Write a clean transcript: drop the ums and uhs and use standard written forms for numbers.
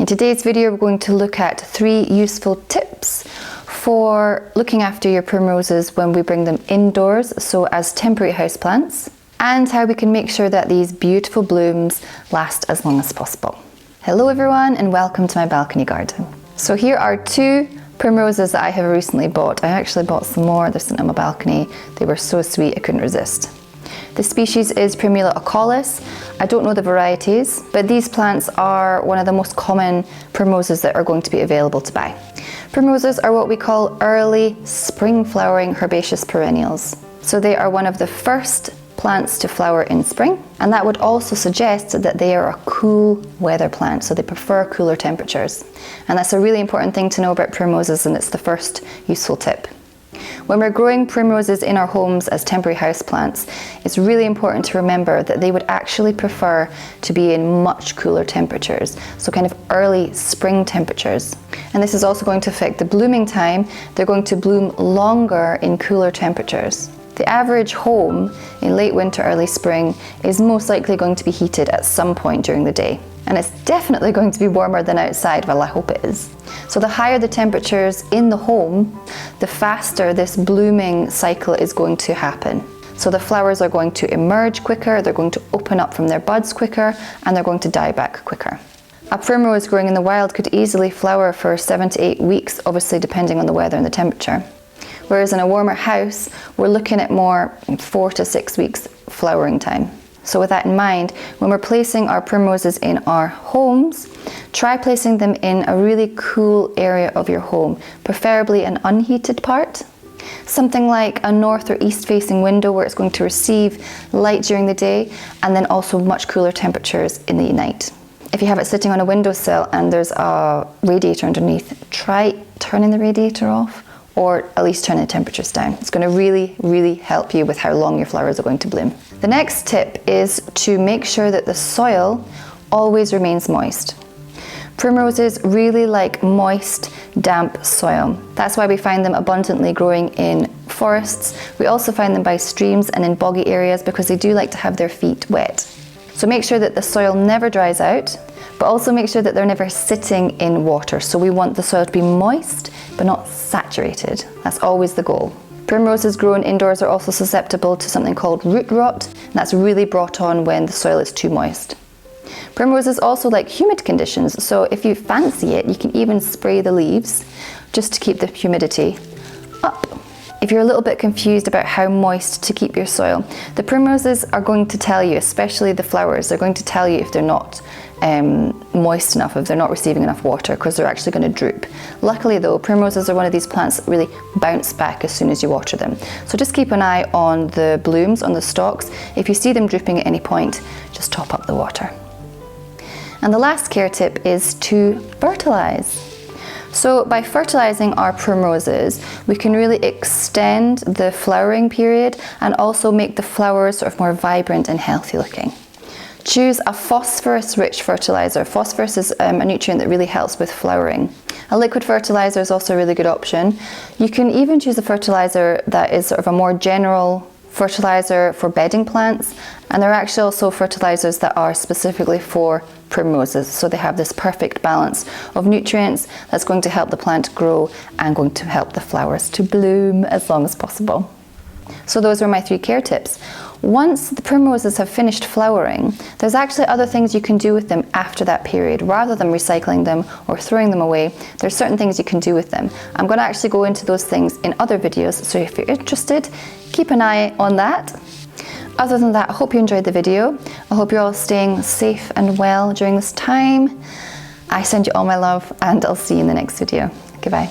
In today's video, we're going to look at 3 useful tips for looking after your primroses when we bring them indoors, so as temporary houseplants, and how we can make sure that these beautiful blooms last as long as possible. Hello everyone, and welcome to my balcony garden. So here are 2 primroses that I have recently bought. I actually bought some more. They're sitting on my balcony. They were so sweet, I couldn't resist. The species is Primula ocalis. I don't know the varieties, but these plants are one of the most common primroses that are going to be available to buy. Primroses are what we call early spring flowering herbaceous perennials. So they are one of the first plants to flower in spring, and that would also suggest that they are a cool weather plant, so they prefer cooler temperatures. And that's a really important thing to know about primroses, and it's the first useful tip. When we're growing primroses in our homes as temporary houseplants, it's really important to remember that they would actually prefer to be in much cooler temperatures, so kind of early spring temperatures. And this is also going to affect the blooming time. They're going to bloom longer in cooler temperatures. The average home in late winter, early spring is most likely going to be heated at some point during the day. And it's definitely going to be warmer than outside, well I hope it is. So the higher the temperatures in the home, the faster this blooming cycle is going to happen. So the flowers are going to emerge quicker, they're going to open up from their buds quicker, and they're going to die back quicker. A primrose growing in the wild could easily flower for 7 to 8 weeks, obviously depending on the weather and the temperature. Whereas in a warmer house, we're looking at more 4 to 6 weeks flowering time. So with that in mind, when we're placing our primroses in our homes, try placing them in a really cool area of your home, preferably an unheated part. Something like a north or east facing window where it's going to receive light during the day, and then also much cooler temperatures in the night. If you have it sitting on a windowsill and there's a radiator underneath, try turning the radiator off, or at least turn the temperatures down. It's going to really help you with how long your flowers are going to bloom. The next tip is to make sure that the soil always remains moist. Primroses really like moist, damp soil. That's why we find them abundantly growing in forests. We also find them by streams and in boggy areas because they do like to have their feet wet. So make sure that the soil never dries out, but also make sure that they're never sitting in water. So we want the soil to be moist, but not saturated. That's always the goal. Primroses grown indoors are also susceptible to something called root rot, and that's really brought on when the soil is too moist. Primroses also like humid conditions, so if you fancy it, you can even spray the leaves just to keep the humidity up. If you're a little bit confused about how moist to keep your soil, the primroses are going to tell you, especially the flowers, they're going to tell you if they're not moist enough, if they're not receiving enough water, because they're actually going to droop. Luckily though, primroses are one of these plants that really bounce back as soon as you water them. So just keep an eye on the blooms, on the stalks. If you see them drooping at any point, just top up the water. And the last care tip is to fertilize. So by fertilizing our primroses, we can really extend the flowering period and also make the flowers sort of more vibrant and healthy looking. Choose a phosphorus-rich fertilizer. Phosphorus is a nutrient that really helps with flowering. A liquid fertilizer is also a really good option. You can even choose a fertilizer that is sort of a more general fertilizer for bedding plants, and there are actually also fertilizers that are specifically for primroses, so they have this perfect balance of nutrients that's going to help the plant grow and going to help the flowers to bloom as long as possible. So those are my 3 care tips. Once the primroses have finished flowering, there's actually other things you can do with them after that period. Rather than recycling them or throwing them away, there's certain things you can do with them. I'm going to actually go into those things in other videos, so if you're interested, keep an eye on that. Other than that, I hope you enjoyed the video. I hope you're all staying safe and well during this time. I send you all my love, and I'll see you in the next video. Goodbye.